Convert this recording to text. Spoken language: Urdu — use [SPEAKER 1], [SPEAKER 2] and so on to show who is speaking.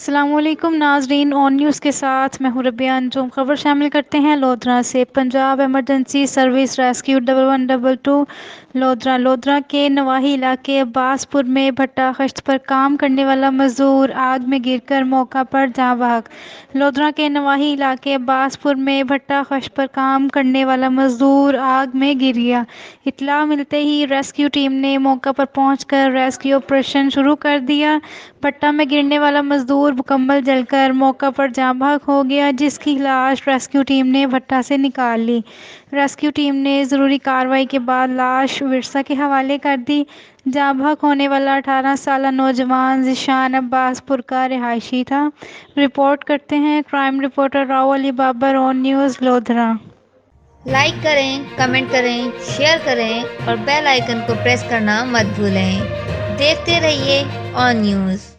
[SPEAKER 1] السلام علیکم ناظرین، آن نیوز کے ساتھ میں ہوں ربیہ انجم۔ خبر شامل کرتے ہیں لودھراں سے۔ Punjab emergency service rescue 1112 Lodhran کے نواحی علاقے عباس پور میں بھٹہ خشت پر کام کرنے والا مزدور آگ میں گر کر موقع پر جانبحق۔ لودھراں کے نواحی علاقے عباس پور میں بھٹہ خشت پر کام کرنے والا مزدور آگ میں گر گیا۔ اطلاع ملتے ہی ریسکیو ٹیم نے موقع پر پہنچ کر ریسکیو آپریشن شروع کر دیا۔ بھٹہ میں گرنے والا مزدور مکمل جل کر موقع پر جاں بحق ہو گیا، جس کی لاش ریسکیو ٹیم نے بھٹہ سے نکال لی۔ ریسکیو ٹیم نے ضروری کارروائی کے بعد لاش ورثاء کے حوالے کر دی۔ جاں بحق ہونے والا 18 سالہ نوجوان ذیشان عباس پور کا رہائشی تھا۔ رپورٹ کرتے ہیں کرائم رپورٹر راؤ علی بابر، آن نیوز لودھراں۔
[SPEAKER 2] لائک کریں، کمنٹ کریں، شیئر کریں اور بیل آئیکن کو پریس کرنا مت بھولیں۔ دیکھتے رہیے آن نیوز۔